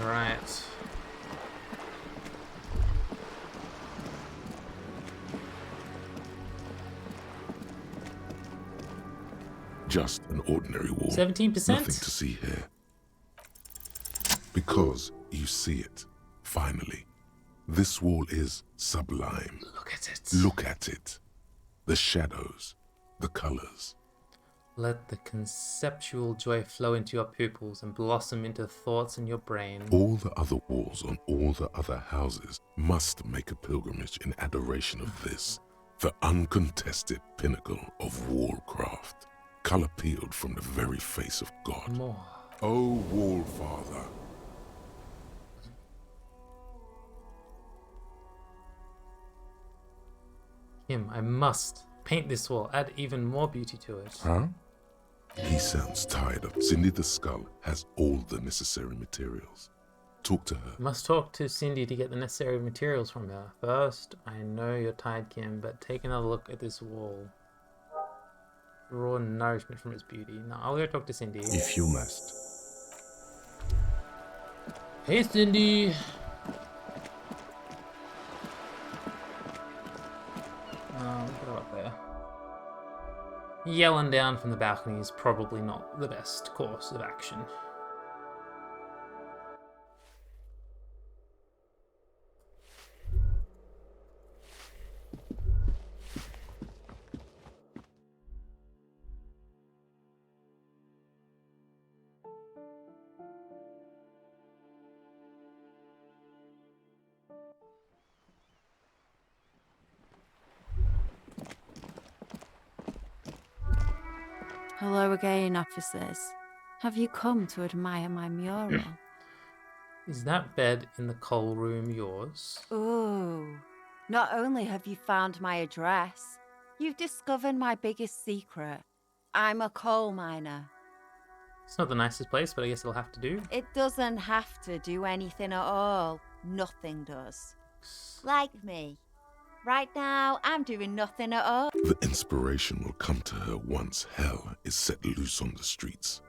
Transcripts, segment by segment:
Right. Just an ordinary wall. 17%? Nothing to see here. Because you see it, finally. This wall is sublime. Look at it. Look at it. The shadows, the colors. Let the conceptual joy flow into your pupils and blossom into thoughts in your brain. All the other walls on all the other houses must make a pilgrimage in adoration of this, the uncontested pinnacle of wallcraft, color peeled from the very face of God. More. O Wall Father. Kim, I must paint this wall, add even more beauty to it. Huh? He sounds tired of. Cindy the Skull has all the necessary materials. Talk to her. Must talk to Cindy to get the necessary materials from her. First, I know you're tired, Kim, but take another look at this wall. Raw nourishment from its beauty. Now, I'll go talk to Cindy. If you must. Hey, Cindy! Put her up there. Yelling down from the balcony is probably not the best course of action. Hello again, officers. Have you come to admire my mural? Is that bed in the coal room yours? Ooh. Not only have you found my address, you've discovered my biggest secret. I'm a coal miner. It's not the nicest place, but I guess it'll have to do. It doesn't have to do anything at all. Nothing does. Like me. Right now, I'm doing nothing at all. The inspiration will come to her once hell is set loose on the streets.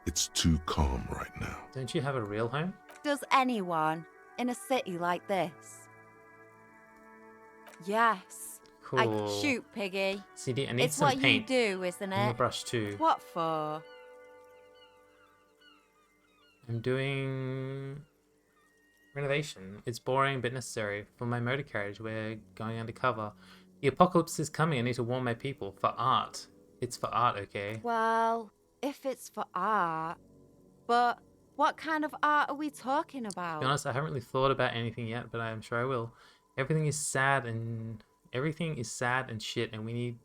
It's too calm right now. Don't you have a real home? Does anyone in a city like this? Yes. Cool. Shoot, Piggy. CD, I need It's some what paint. you do, isn't And a it? brush too. What for? I'm doing renovation. It's boring but necessary. For my motor carriage, we're going undercover. The apocalypse is coming. I need to warn my people. For art. It's for art, okay? Well, if it's for art, but what kind of art are we talking To about? be honest, I haven't really thought about anything yet, but I'm sure I will. Everything is sad and shit, and we need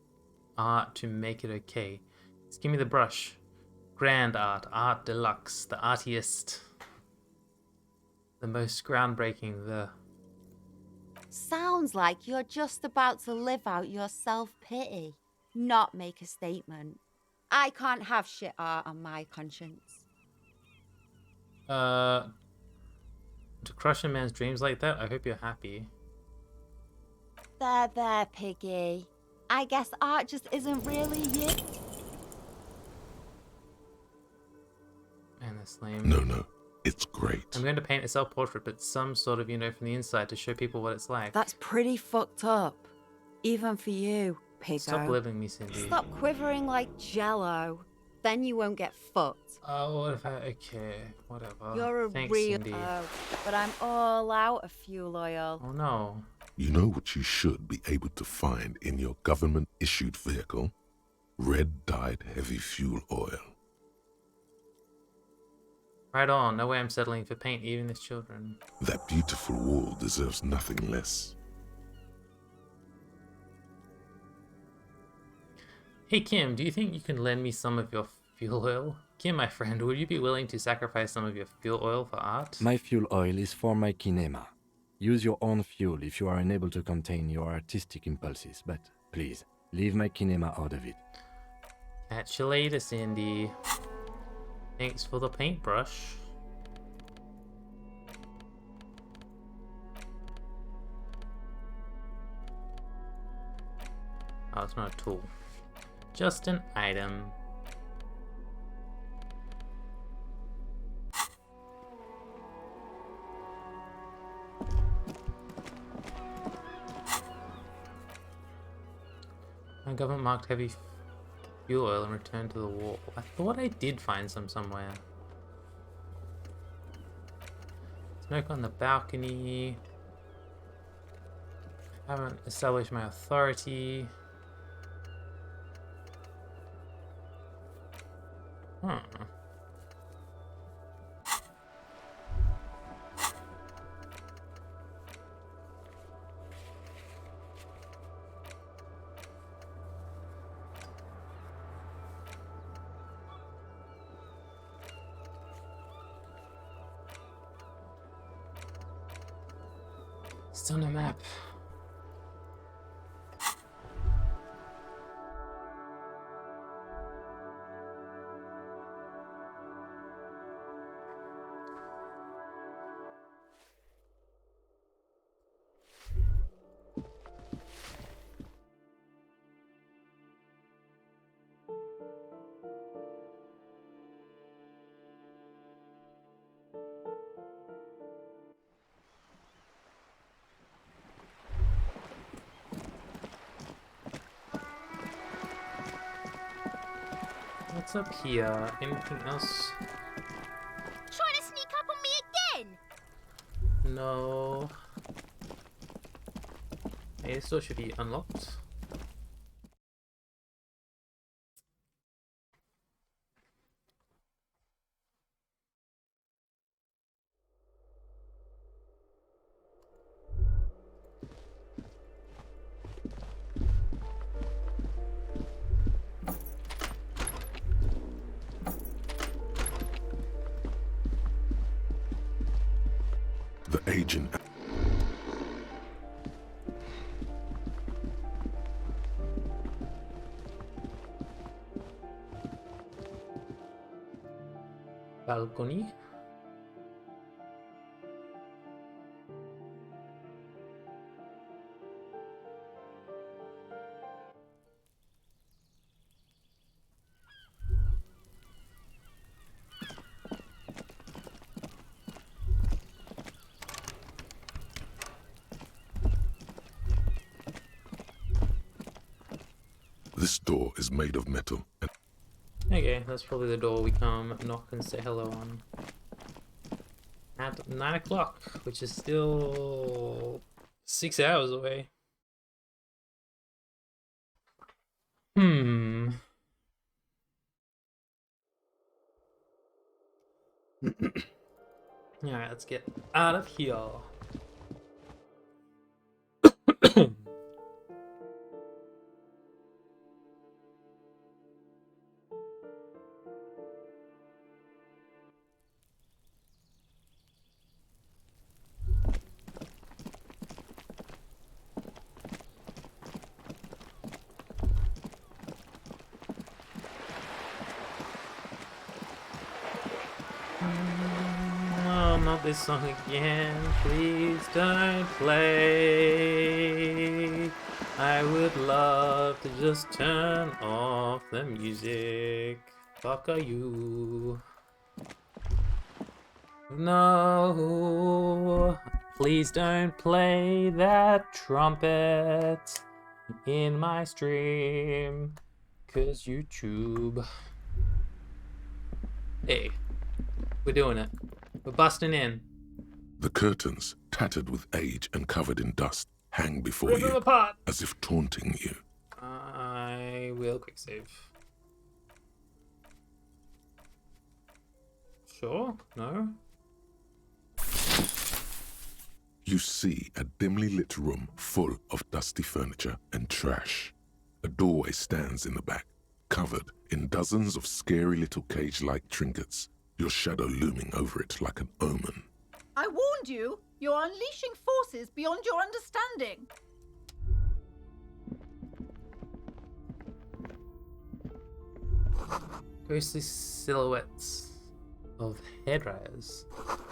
art to make it okay. Just give me the brush. Grand art, art deluxe, the artiest, the most groundbreaking, the... Sounds like you're just about to live out your self-pity, not make a statement. I can't have shit art on my conscience. To crush a man's dreams like that, I hope you're happy. There, Piggy. I guess art just isn't really you. Man, that's lame. No, it's great. I'm going to paint a self-portrait, but some sort of, from the inside to show people what it's like. That's pretty fucked up. Even for you, Piggo. Stop living me, Cindy. Stop quivering like jello. Then you won't get fucked. Oh, what if I... Okay, whatever. You're a Thanks, real... Cindy. but I'm all out of fuel oil. Oh, no. You know what you should be able to find in your government-issued vehicle? Red-dyed heavy fuel oil. Right on. No way I'm settling for paint, even as children. That beautiful wall deserves nothing less. Hey, Kim, do you think you can lend me some of your fuel oil? Kim, my friend, would you be willing to sacrifice some of your fuel oil for art? My fuel oil is for my kinema. Use your own fuel if you are unable to contain your artistic impulses, but please, leave my kinema out of it. Catch you later, Cindy. Thanks for the paintbrush. Oh, it's not a tool. Just an item. government marked heavy fuel oil and returned to the wall. I thought I did find some somewhere. Smoke on the balcony. Haven't established my authority. Huh. It's on a map. What's up here? Anything else? Trying to sneak up on me again? No. Hey, this door should be unlocked. The agent. Balcony. This door is made of metal and Okay, that's probably the door we come knock and say hello on. At 9 o'clock, which is still 6 hours away. Alright, let's get out of here. Oh, not this song again. Please don't play. I would love to just turn off the music. Fuck are you? No. Please don't play that trumpet in my stream. 'Cause YouTube. Hey, we're doing it. We're busting in. the curtains, tattered with age and covered in dust, hang before Rip them you apart. as if taunting you. I will quick save. Sure? No? You see a dimly lit room full of dusty furniture and trash. A doorway stands in the back, covered in dozens of scary little cage-like trinkets, your shadow looming over it like an omen. I warned you! You're unleashing forces beyond your understanding! Ghostly silhouettes of head writers.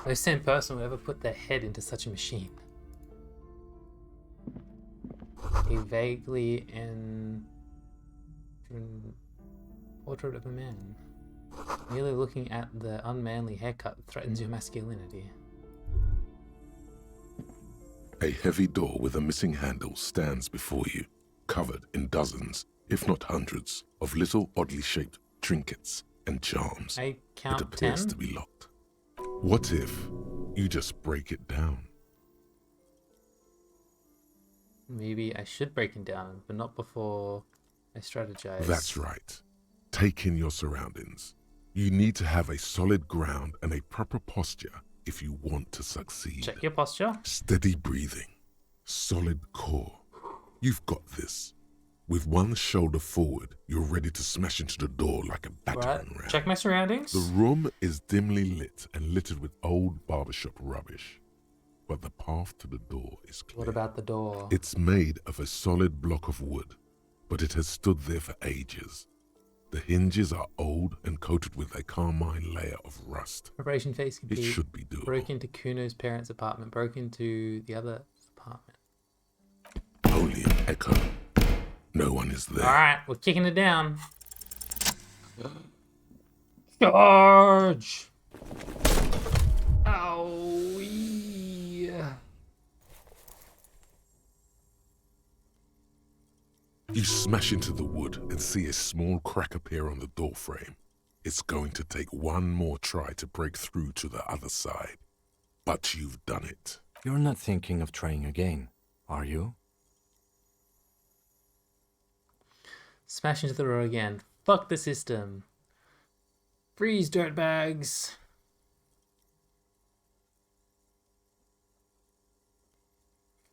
No sane person would ever put their head into such a machine. A vaguely portrait of a man. Merely looking at the unmanly haircut threatens your masculinity. A heavy door with a missing handle stands before you, covered in dozens if not hundreds, of little oddly shaped trinkets and charms. I It count appears 10. to be locked. What if you just break it down? Maybe I should break it down, but not before I strategize. That's right. Take in your surroundings. You need to have a solid ground and a proper posture if you want to succeed. Check your posture. Steady breathing. Solid core. You've got this. With one shoulder forward, you're ready to smash into the door like a battering ram. Check my surroundings. The room is dimly lit and littered with old barbershop rubbish. But the path to the door is clear. What about the door? It's made of a solid block of wood, but it has stood there for ages. The hinges are old and coated with a carmine layer of rust. Preparation phase It complete. should be doable. Broke into Kuno's parents' apartment. Broke into the other apartment. Only an echo. No one is there. Alright, we're kicking it down. Charge! Oh, yeah. You smash into the wood and see a small crack appear on the door frame. It's going to take one more try to break through to the other side. But you've done it. You're not thinking of trying again, are you? Smash into the door again. Fuck the system. Freeze, dirtbags.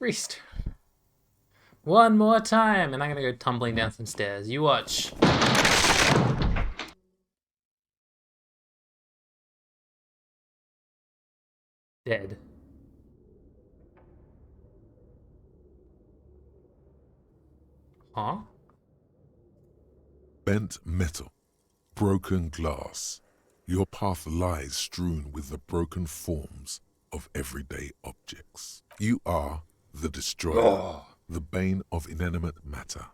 Freeze. One more time, and I'm gonna go tumbling down some stairs. You watch. Dead. Huh? Bent metal. Broken glass. Your path lies strewn with the broken forms of everyday objects. You are the destroyer, the bane of inanimate matter.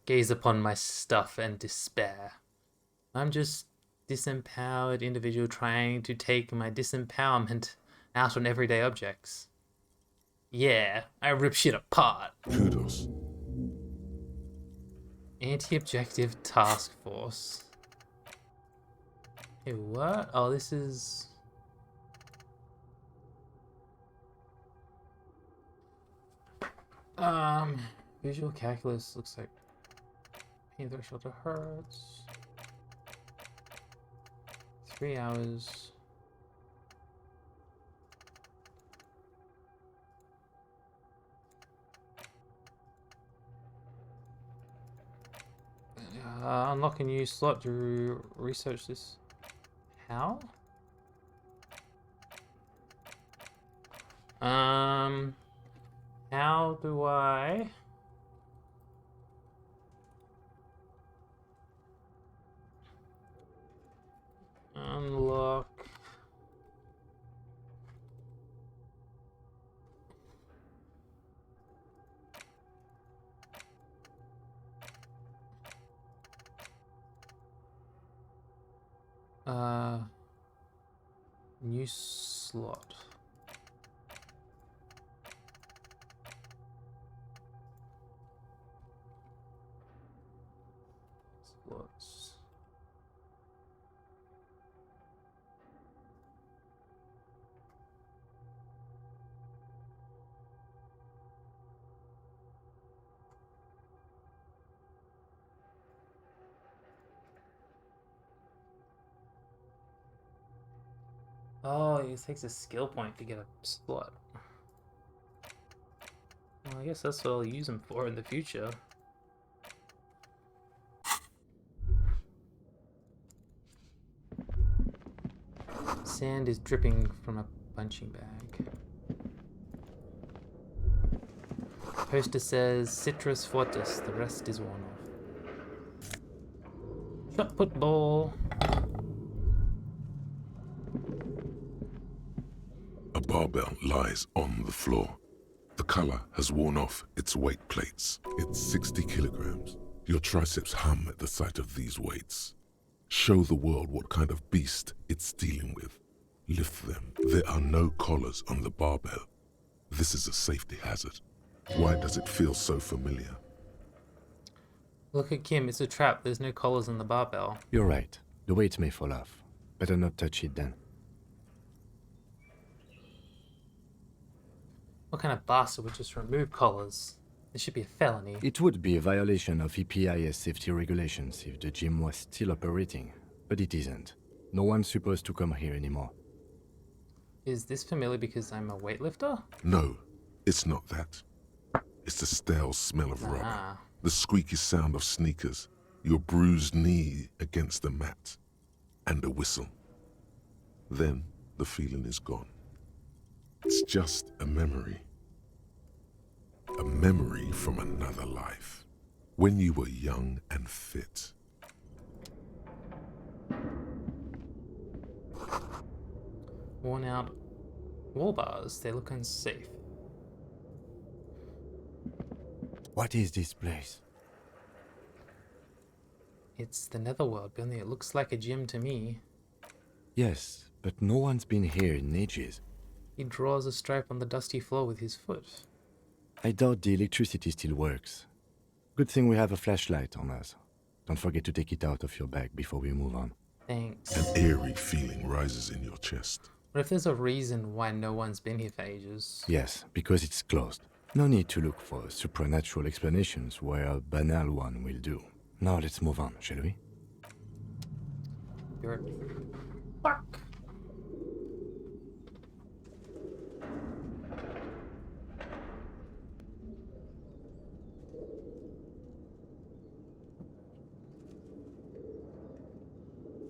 Gaze upon my stuff and despair. I'm just disempowered individual trying to take my disempowerment out on everyday objects. Yeah, I rip shit apart. Kudos. Anti-objective task force. Hey, what? Oh, this is... Visual calculus looks like pain threshold to hertz. 3 hours. Unlock a new slot to research this. How? How do I... unlock... new slot. Slots. Oh, it takes a skill point to get a slot. Well, I guess that's what I'll use them for in the future. Sand is dripping from a punching bag. Poster says Citrus Fortis, the rest is worn off. Shot put ball. A barbell lies on the floor. The color has worn off its weight plates. It's 60 kilograms. Your triceps hum at the sight of these weights. Show the world what kind of beast it's dealing with. Lift them. There are no collars on the barbell. This is a safety hazard. Why does it feel so familiar? Look at Kim, it's a trap. There's no collars on the barbell. You're right. The weight may fall off. Better not touch it then. What kind of bastard would just remove collars? This should be a felony. It would be a violation of EPIS safety regulations if the gym was still operating, but it isn't. No one's supposed to come here anymore. Is this familiar because I'm a weightlifter? No, it's not that. It's the stale smell of rubber, Ah. the squeaky sound of sneakers, your bruised knee against the mat, and a whistle. Then the feeling is gone. It's just a memory. A memory from another life. When you were young and fit. Worn out wall bars. They look unsafe. What is this place? It's the netherworld, Billy. It looks like a gym to me. Yes, but no one's been here in ages. He draws a stripe on the dusty floor with his foot. I doubt the electricity still works. Good thing we have a flashlight on us. Don't forget to take it out of your bag before we move on. Thanks. An eerie feeling rises in your chest. What if there's a reason why no one's been here for ages? Yes, because it's closed. No need to look for supernatural explanations where a banal one will do. Now let's move on, shall we? You're... Fuck!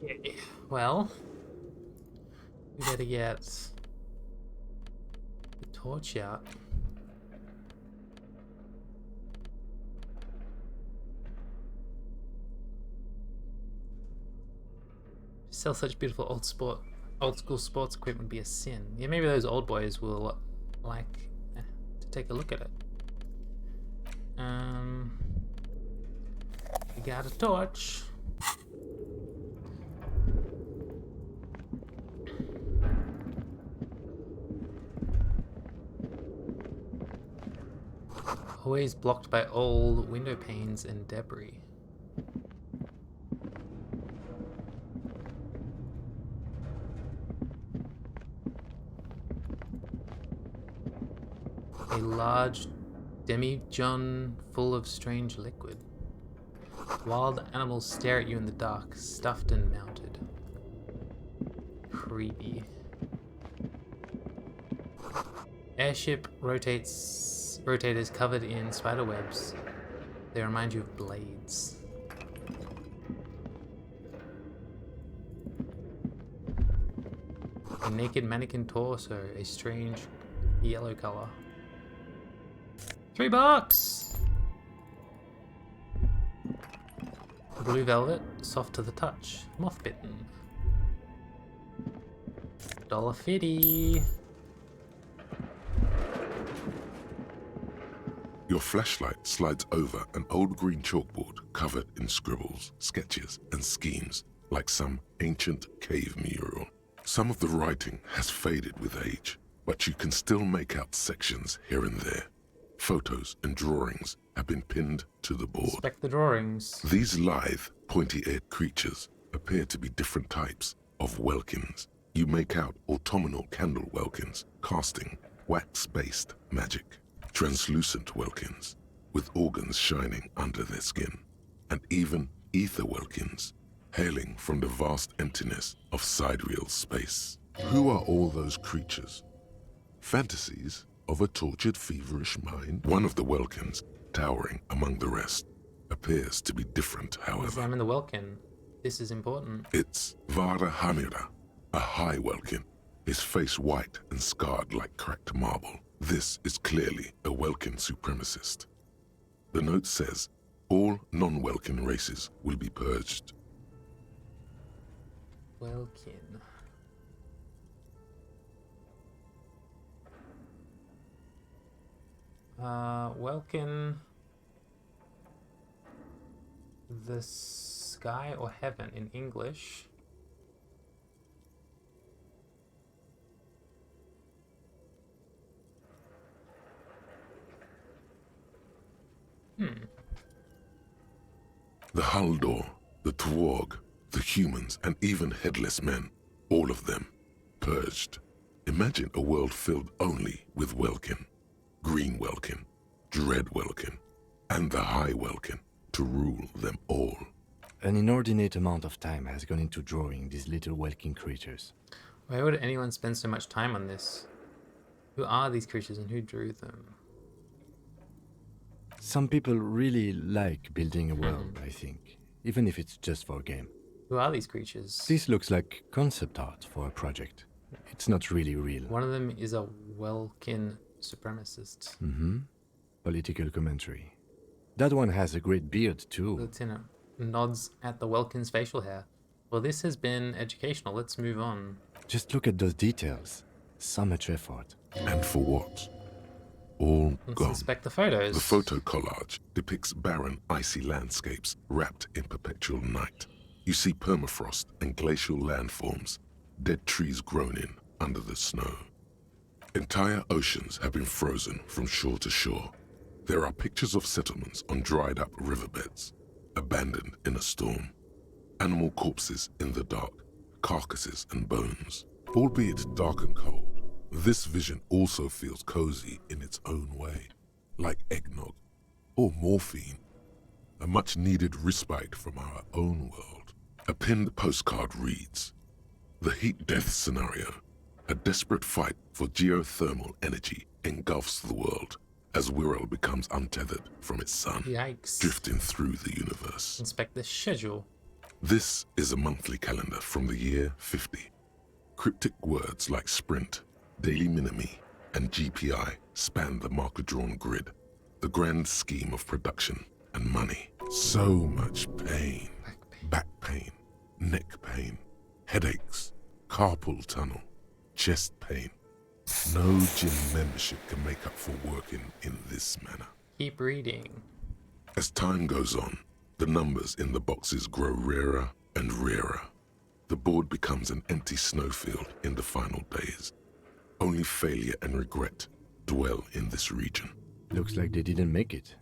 Yeah, well, we better get the torch out. To sell such beautiful old school sports equipment would be a sin. Yeah, maybe those old boys will like to take a look at it. We got a torch. Always blocked by old window panes and debris. A large demijohn full of strange liquid. Wild animals stare at you in the dark, stuffed and mounted. Creepy. Airship rotators covered in spider webs. They remind you of blades. A naked mannequin torso, a strange yellow color. $3! Blue velvet, soft to the touch, moth bitten. $1.50. Your flashlight slides over an old green chalkboard covered in scribbles, sketches, and schemes, like some ancient cave mural. Some of the writing has faded with age, but you can still make out sections here and there. Photos and drawings have been pinned to the board. Inspect the drawings. These lithe, pointy-eared creatures appear to be different types of welkins. You make out autumnal candle welkins, casting wax-based magic. Translucent welkins, with organs shining under their skin. And even ether welkins, hailing from the vast emptiness of sidereal space. Who are all those creatures? Fantasies of a tortured, feverish mind? One of the welkins, towering among the rest, appears to be different, however. Examine the welkin. This is important. It's Vara Hamira, a high welkin, his face white and scarred like cracked marble. This is clearly a Welkin supremacist. The note says, all non-Welkin races will be purged. Welkin. Welkin. The sky or heaven in English. The Haldor, the Tuareg, the humans, and even headless men, all of them, purged. Imagine a world filled only with Welkin, Green Welkin, Dread Welkin, and the High Welkin to rule them all. An inordinate amount of time has gone into drawing these little Welkin creatures. Why would anyone spend so much time on this? Who are these creatures and who drew them? Some people really like building a world, I think, even if it's just for a game. Who are these creatures? This looks like concept art for a project. It's not really real. One of them is a Welkin supremacist. Political commentary. That one has a great beard too. Lieutenant nods at the Welkin's facial hair. Well, this has been educational. Let's move on. Just look at those details. So much effort. And for what? All Let's gone. inspect the photos. The photo collage depicts barren, icy landscapes wrapped in perpetual night. You see permafrost and glacial landforms, dead trees grown in under the snow. Entire oceans have been frozen from shore to shore. There are pictures of settlements on dried-up riverbeds, abandoned in a storm. Animal corpses in the dark, carcasses and bones. Albeit dark and cold, this vision also feels cozy in its own way, like eggnog or morphine, a much-needed respite from our own world. A pinned postcard reads, "The heat death scenario, a desperate fight for geothermal energy engulfs the world as Wirral becomes untethered from its sun, Yikes. drifting through the universe." Inspect the schedule. This is a monthly calendar from the year 50. Cryptic words like sprint, daily minimi, and GPI span the marker-drawn grid, the grand scheme of production and money. So much pain. Back pain, neck pain, headaches, carpal tunnel, chest pain. No gym membership can make up for working in this manner. Keep reading. As time goes on, the numbers in the boxes grow rarer and rarer. The board becomes an empty snowfield in the final days. Only failure and regret dwell in this region. Looks like they didn't make it.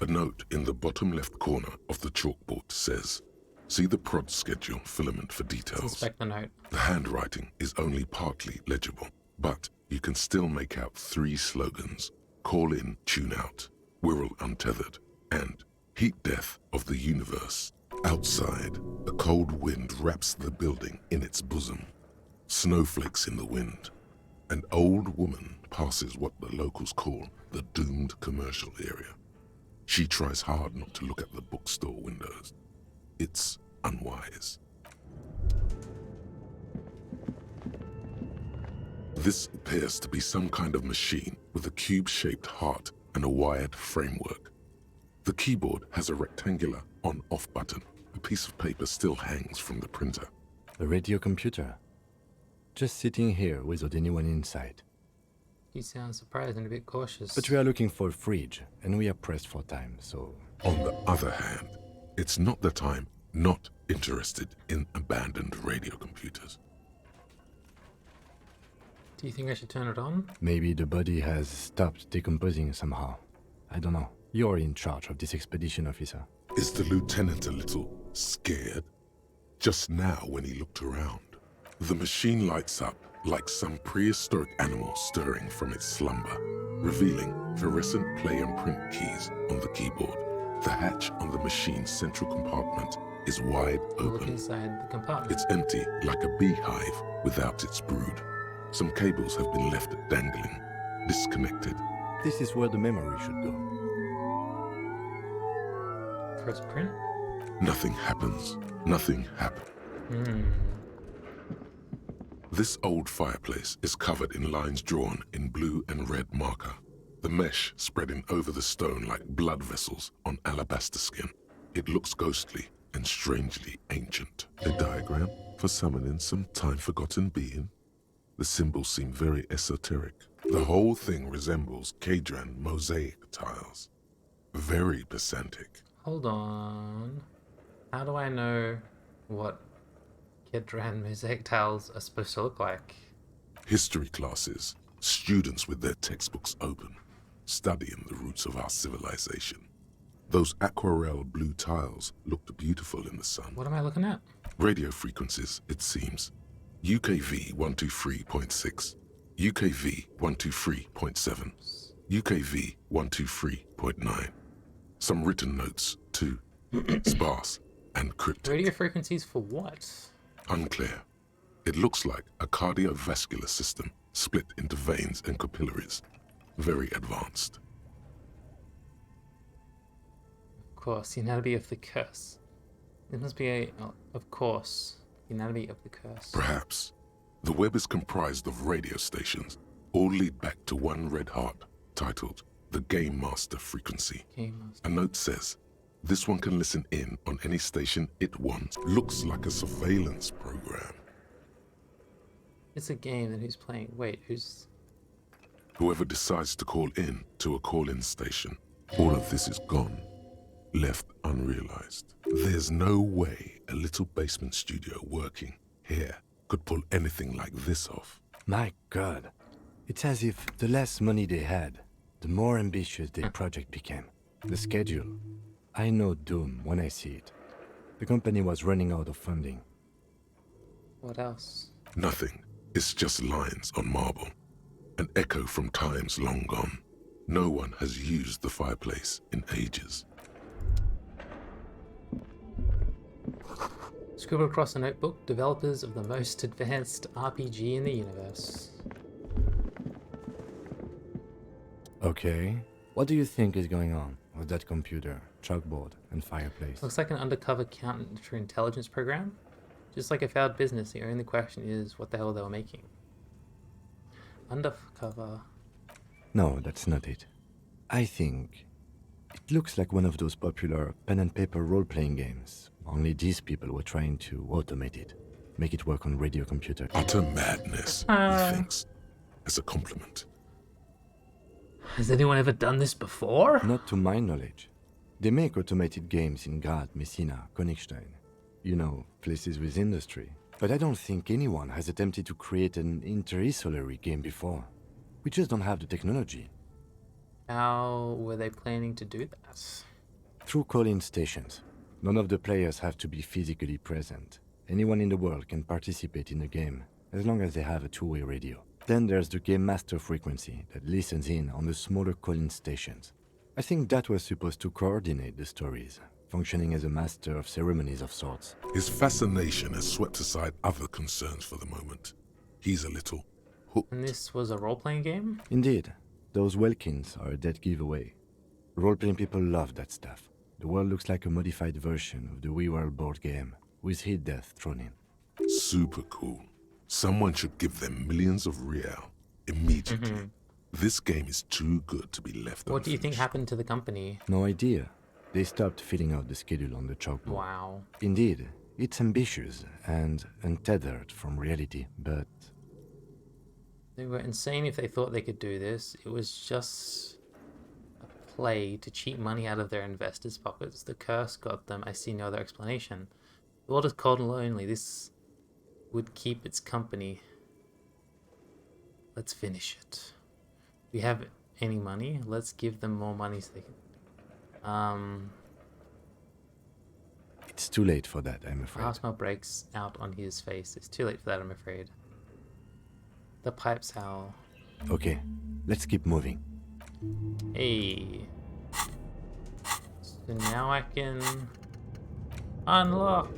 A note in the bottom left corner of the chalkboard says, "See the prod schedule filament for Let's details." inspect the note. The handwriting is only partly legible, but you can still make out 3 slogans: "Call in, tune out," "Wirral untethered," and "Heat death of the universe." Outside, a cold wind wraps the building in its bosom. Snowflakes in the wind. An old woman passes what the locals call the doomed commercial area. She tries hard not to look at the bookstore windows. It's unwise. This appears to be some kind of machine with a cube-shaped heart and a wired framework. The keyboard has a rectangular on-off button. A piece of paper still hangs from the printer. A radio computer. Just sitting here without anyone inside. You sound surprised and a bit cautious. But we are looking for a fridge, and we are pressed for time, so... On the other hand, it's not that I'm not interested in abandoned radio computers. Do you think I should turn it on? Maybe the body has stopped decomposing somehow. I don't know. You're in charge of this expedition, officer. Is the lieutenant a little scared? Just now when he looked around, the machine lights up like some prehistoric animal stirring from its slumber, revealing fluorescent play and print keys on the keyboard. The hatch on the machine's central compartment is wide We'll look open. inside the compartment. It's empty like a beehive without its brood. Some cables have been left dangling, disconnected. This is where the memory should go. Press print. Nothing happens. Nothing happened. This old fireplace is covered in lines drawn in blue and red marker, the mesh spreading over the stone like blood vessels on alabaster skin. It looks ghostly and strangely ancient. A diagram for summoning some time-forgotten being. The symbols seem very esoteric. The whole thing resembles Kadran mosaic tiles. Very pesantic. Hold on. How do I know what Kedran mosaic tiles are supposed to look like? History classes, students with their textbooks open, studying the roots of our civilization. Those aquarelle blue tiles looked beautiful in the sun. What am I looking at? Radio frequencies, it seems. UKV 123.6, UKV 123.7, UKV 123.9. Some written notes, too. Sparse and cryptic. Radio frequencies for what? Unclear. It looks like a cardiovascular system split into veins and capillaries. Very advanced. Of course, the anatomy of the curse. It must be a... Oh, of course, the anatomy of the curse. Perhaps. The web is comprised of radio stations, all lead back to one red heart, titled the Game Master Frequency. Game Master. A note says, this one can listen in on any station it wants. Looks like a surveillance program. It's a game, then who's playing? Wait, who's... Whoever decides to call in to a call-in station, all of this is gone, left unrealized. There's no way a little basement studio working here could pull anything like this off. My God. It's as if the less money they had, the more ambitious their project became. The schedule. I know doom when I see it. The company was running out of funding. What else? Nothing. It's just lines on marble. An echo from times long gone. No one has used the fireplace in ages. Scribble across a notebook, developers of the most advanced RPG in the universe. Okay. What do you think is going on with that computer, chalkboard, and fireplace? Looks like an undercover counterintelligence program. Just like a failed business, the only question is what the hell they were making. Undercover. No, that's not it. I think it looks like one of those popular pen and paper role-playing games. Only these people were trying to automate it, make it work on radio computer. Utter madness, he thinks, as a compliment. Has anyone ever done this before? Not to my knowledge. They make automated games in Grad, Messina, Königstein. You know, places with industry. But I don't think anyone has attempted to create an inter-isolary game before. We just don't have the technology. How were they planning to do that? Through call-in stations. None of the players have to be physically present. Anyone in the world can participate in the game, as long as they have a two-way radio. Then there's the Game Master Frequency that listens in on the smaller call-in stations. I think that was supposed to coordinate the stories, functioning as a master of ceremonies of sorts. His fascination has swept aside other concerns for the moment. He's a little hooked. And this was a role-playing game? Indeed, those Welkins are a dead giveaway. Role-playing people love that stuff. The world looks like a modified version of the WeWorld board game, with hit death thrown in. Super cool. Someone should give them millions of real immediately. This game is too good to be left What do you think unfinished. happened to the company? No idea. They stopped filling out the schedule on the chalkboard. Wow. Indeed, it's ambitious and untethered from reality, but They were insane if they thought they could do this. It was just a play to cheat money out of their investors' pockets. The curse got them. I see no other explanation. The world is cold and lonely. This would keep its company. Let's finish it. We have any money? Let's give them more money so they can... it's too late for that, I'm afraid. A smile breaks out on his face. It's too late for that, I'm afraid. The pipes howl. Okay, let's keep moving. Hey. So now I can unlock.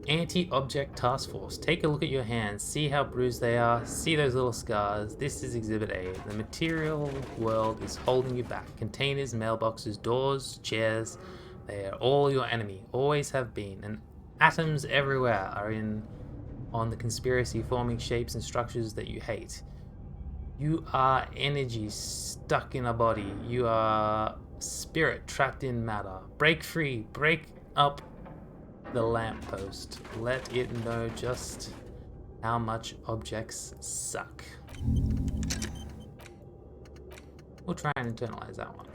Anti-object task force. Take a look at your hands. See how bruised they are. See those little scars. This is Exhibit A. The material world is holding you back. Containers, mailboxes, doors, chairs. They are all your enemy. Always have been. And atoms everywhere are in on the conspiracy, forming shapes and structures that you hate. You are energy stuck in a body. You are spirit trapped in matter. Break free. Break up the lamppost. Let it know just how much objects suck. We'll try and internalize that one.